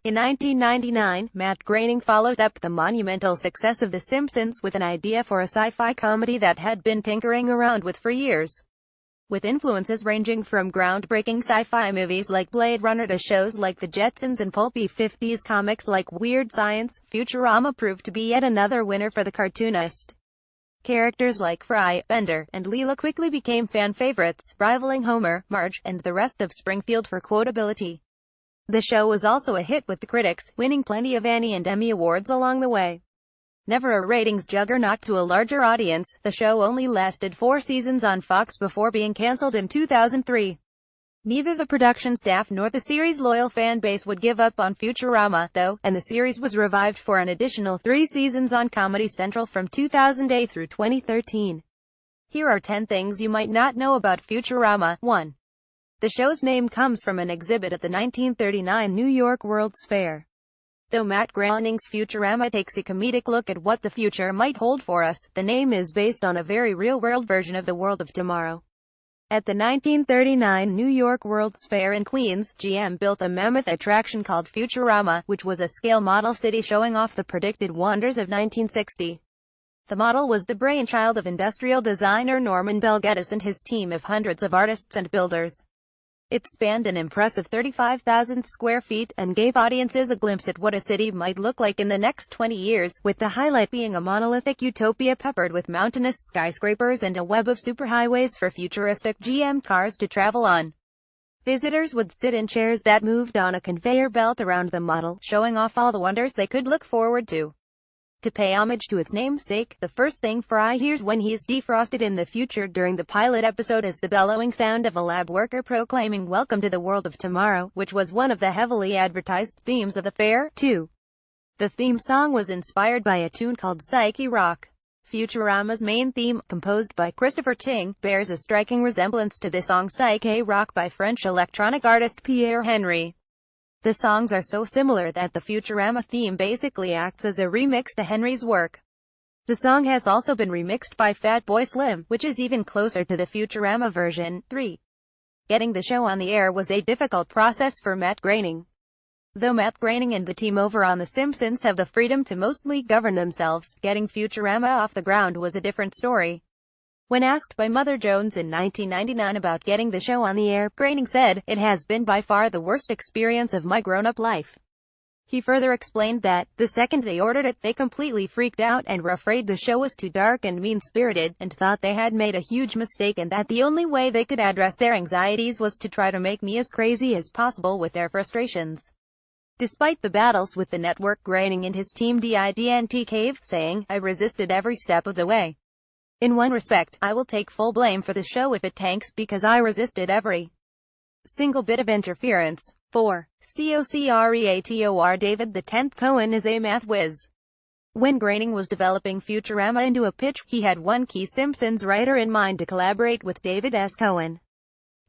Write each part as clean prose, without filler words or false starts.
In 1999, Matt Groening followed up the monumental success of The Simpsons with an idea for a sci-fi comedy that had been tinkering around with for years. With influences ranging from groundbreaking sci-fi movies like Blade Runner to shows like The Jetsons and pulpy 50s comics like Weird Science, Futurama proved to be yet another winner for the cartoonist. Characters like Fry, Bender, and Leela quickly became fan favorites, rivaling Homer, Marge, and the rest of Springfield for quotability. The show was also a hit with the critics, winning plenty of Annie and Emmy awards along the way. Never a ratings juggernaut to a larger audience, the show only lasted 4 seasons on Fox before being cancelled in 2003. Neither the production staff nor the series' loyal fan base would give up on Futurama, though, and the series was revived for an additional 3 seasons on Comedy Central from 2008 through 2013. Here are 10 things you might not know about Futurama. 1. The show's name comes from an exhibit at the 1939 New York World's Fair. Though Matt Groening's Futurama takes a comedic look at what the future might hold for us, the name is based on a very real-world version of the world of tomorrow. At the 1939 New York World's Fair in Queens, GM built a mammoth attraction called Futurama, which was a scale model city showing off the predicted wonders of 1960. The model was the brainchild of industrial designer Norman Bell Geddes and his team of hundreds of artists and builders. It spanned an impressive 35,000 square feet, and gave audiences a glimpse at what a city might look like in the next 20 years, with the highlight being a monolithic utopia peppered with mountainous skyscrapers and a web of superhighways for futuristic GM cars to travel on. Visitors would sit in chairs that moved on a conveyor belt around the model, showing off all the wonders they could look forward to. To pay homage to its namesake, the first thing Fry hears when he's defrosted in the future during the pilot episode is the bellowing sound of a lab worker proclaiming "Welcome to the world of tomorrow," which was one of the heavily advertised themes of the fair. 2. The theme song was inspired by a tune called Psyche Rock. Futurama's main theme, composed by Christopher Ting, bears a striking resemblance to the song Psyche Rock by French electronic artist Pierre Henry. The songs are so similar that the Futurama theme basically acts as a remix to Henry's work. The song has also been remixed by Fatboy Slim, which is even closer to the Futurama version. 3. Getting the show on the air was a difficult process for Matt Groening. Though Matt Groening and the team over on The Simpsons have the freedom to mostly govern themselves, getting Futurama off the ground was a different story. When asked by Mother Jones in 1999 about getting the show on the air, Groening said, "It has been by far the worst experience of my grown-up life." He further explained that, the second they ordered it, they completely freaked out and were afraid the show was too dark and mean-spirited, and thought they had made a huge mistake and that the only way they could address their anxieties was to try to make me as crazy as possible with their frustrations. Despite the battles with the network, Groening and his team didn't cave, saying, "I resisted every step of the way. In one respect, I will take full blame for the show if it tanks, because I resisted every single bit of interference." 4. Creator David the 10th Cohen is a math whiz. When Groening was developing Futurama into a pitch, he had one key Simpsons writer in mind to collaborate with, David S. Cohen.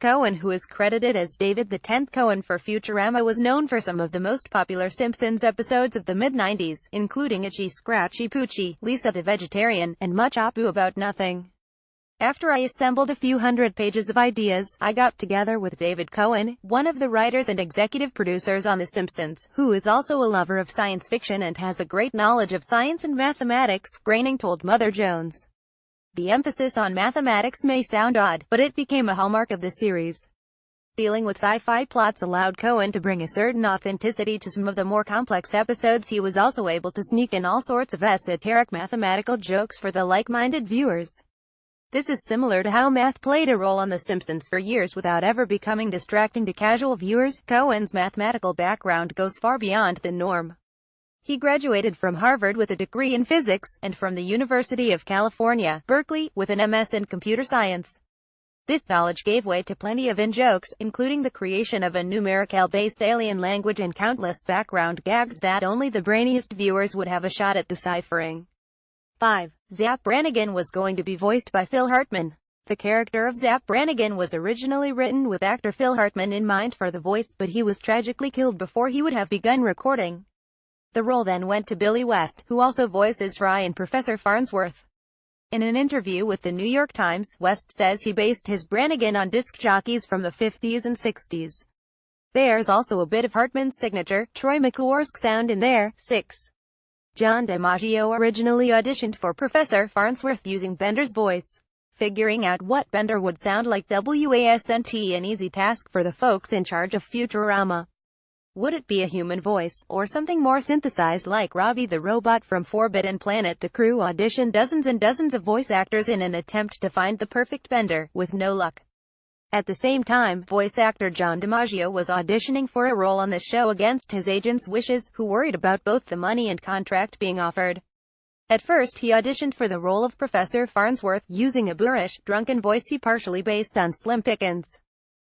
Cohen, who is credited as David the 10th Cohen for Futurama, was known for some of the most popular Simpsons episodes of the mid-90s, including Itchy Scratchy Poochie, Lisa the Vegetarian, and Much Apu About Nothing. After I assembled a few hundred pages of ideas, I got together with David Cohen, one of the writers and executive producers on The Simpsons, who is also a lover of science fiction and has a great knowledge of science and mathematics, Groening told Mother Jones. The emphasis on mathematics may sound odd, but it became a hallmark of the series. Dealing with sci-fi plots allowed Cohen to bring a certain authenticity to some of the more complex episodes. He was also able to sneak in all sorts of esoteric mathematical jokes for the like-minded viewers. This is similar to how math played a role on The Simpsons for years without ever becoming distracting to casual viewers. Cohen's mathematical background goes far beyond the norm. He graduated from Harvard with a degree in physics, and from the University of California, Berkeley, with an MS in computer science. This knowledge gave way to plenty of in-jokes, including the creation of a numerical-based alien language and countless background gags that only the brainiest viewers would have a shot at deciphering. 5. Zap Brannigan was going to be voiced by Phil Hartman. The character of Zap Brannigan was originally written with actor Phil Hartman in mind for the voice, but he was tragically killed before he would have begun recording. The role then went to Billy West, who also voices Fry and Professor Farnsworth. In an interview with the New York Times, West says he based his Brannigan on disc jockeys from the 50s and 60s. There's also a bit of Hartman's signature, Troy McClure's sound in there. 6. John DiMaggio originally auditioned for Professor Farnsworth using Bender's voice. Figuring out what Bender would sound like wasn't an easy task for the folks in charge of Futurama. Would it be a human voice, or something more synthesized like Robbie the Robot from Forbidden Planet? The crew auditioned dozens and dozens of voice actors in an attempt to find the perfect Bender, with no luck. At the same time, voice actor John DiMaggio was auditioning for a role on the show against his agent's wishes, who worried about both the money and contract being offered. At first he auditioned for the role of Professor Farnsworth, using a boorish, drunken voice he partially based on Slim Pickens.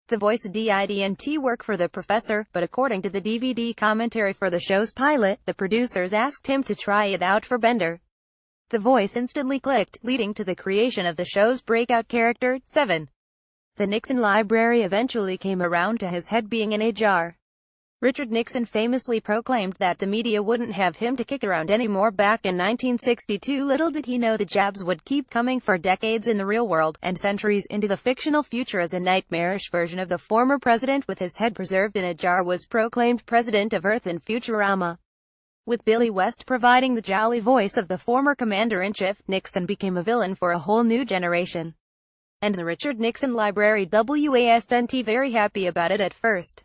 The voice didn't work for the professor, but according to the DVD commentary for the show's pilot, the producers asked him to try it out for Bender. The voice instantly clicked, leading to the creation of the show's breakout character. 7. The Nixon Library eventually came around to his head being in a jar. Richard Nixon famously proclaimed that the media wouldn't have him to kick around anymore back in 1962. Little did he know the jabs would keep coming for decades in the real world, and centuries into the fictional future, as a nightmarish version of the former president with his head preserved in a jar was proclaimed president of Earth in Futurama. With Billy West providing the jolly voice of the former commander-in-chief, Nixon became a villain for a whole new generation. And the Richard Nixon Library wasn't very happy about it at first.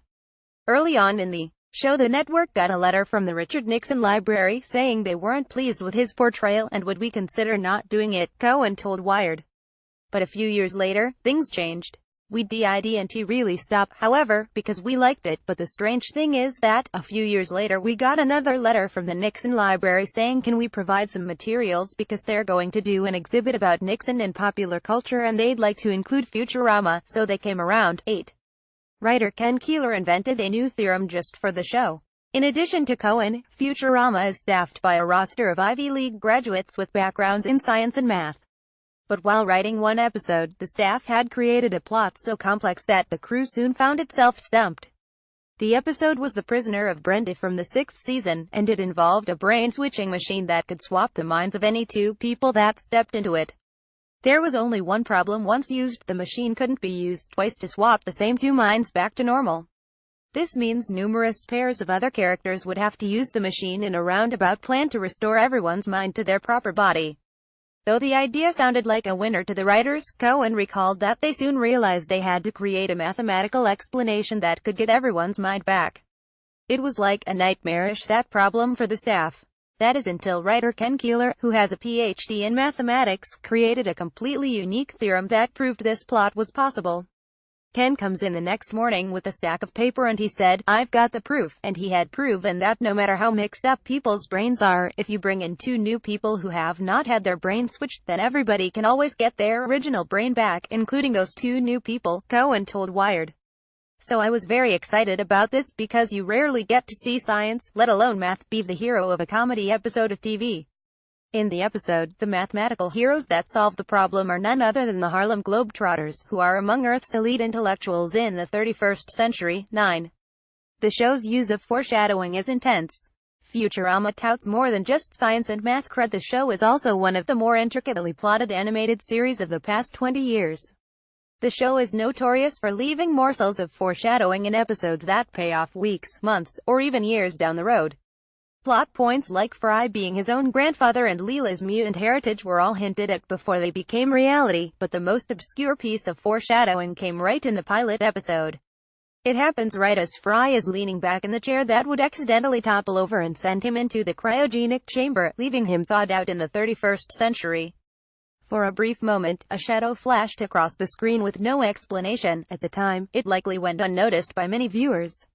Early on in the show, the network got a letter from the Richard Nixon Library saying they weren't pleased with his portrayal and would we consider not doing it, Cohen told Wired. But a few years later, things changed. We didn't really stop, however, because we liked it, but the strange thing is that, a few years later we got another letter from the Nixon Library saying can we provide some materials because they're going to do an exhibit about Nixon and popular culture and they'd like to include Futurama, so they came around. 8. Writer Ken Keeler invented a new theorem just for the show. In addition to Cohen, Futurama is staffed by a roster of Ivy League graduates with backgrounds in science and math. But while writing one episode, the staff had created a plot so complex that the crew soon found itself stumped. The episode was The Prisoner of Brenda from the 6th season, and it involved a brain-switching machine that could swap the minds of any two people that stepped into it. There was only one problem: once used, the machine couldn't be used twice to swap the same two minds back to normal. This means numerous pairs of other characters would have to use the machine in a roundabout plan to restore everyone's mind to their proper body. Though the idea sounded like a winner to the writers, Cohen recalled that they soon realized they had to create a mathematical explanation that could get everyone's mind back. It was like a nightmarish sat problem for the staff. That is until writer Ken Keeler, who has a PhD in mathematics, created a completely unique theorem that proved this plot was possible. Ken comes in the next morning with a stack of paper and he said, "I've got the proof," and he had proven that no matter how mixed up people's brains are, if you bring in two new people who have not had their brains switched, then everybody can always get their original brain back, including those two new people, Cohen told Wired. So I was very excited about this because you rarely get to see science, let alone math, be the hero of a comedy episode of TV. In the episode, the mathematical heroes that solve the problem are none other than the Harlem Globetrotters, who are among Earth's elite intellectuals in the 31st century. 9. The show's use of foreshadowing is intense. Futurama touts more than just science and math cred. The show is also one of the more intricately plotted animated series of the past 20 years. The show is notorious for leaving morsels of foreshadowing in episodes that pay off weeks, months, or even years down the road. Plot points like Fry being his own grandfather and Leela's mutant heritage were all hinted at before they became reality, but the most obscure piece of foreshadowing came right in the pilot episode. It happens right as Fry is leaning back in the chair that would accidentally topple over and send him into the cryogenic chamber, leaving him thawed out in the 31st century. For a brief moment, a shadow flashed across the screen with no explanation. At the time, it likely went unnoticed by many viewers.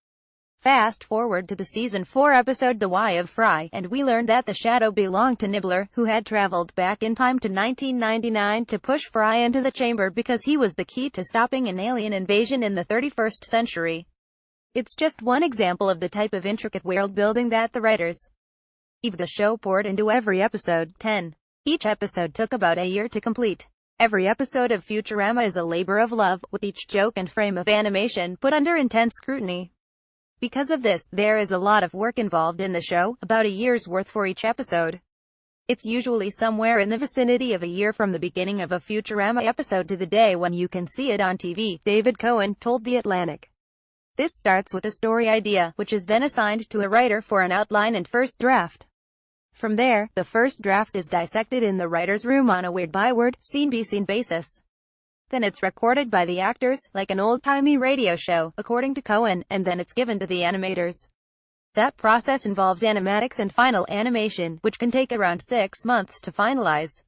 Fast forward to the season 4 episode The Why of Fry, and we learned that the shadow belonged to Nibbler, who had traveled back in time to 1999 to push Fry into the chamber because he was the key to stopping an alien invasion in the 31st century. It's just one example of the type of intricate world building that the writers of the show poured into every episode. 10. Each episode took about a year to complete. Every episode of Futurama is a labor of love, with each joke and frame of animation put under intense scrutiny. Because of this, there is a lot of work involved in the show, about a year's worth for each episode. It's usually somewhere in the vicinity of a year from the beginning of a Futurama episode to the day when you can see it on TV, David Cohen told The Atlantic. This starts with a story idea, which is then assigned to a writer for an outline and first draft. From there, the first draft is dissected in the writer's room on a word-by-word, scene-by-scene basis. Then it's recorded by the actors, like an old-timey radio show, according to Cohen, and then it's given to the animators. That process involves animatics and final animation, which can take around 6 months to finalize.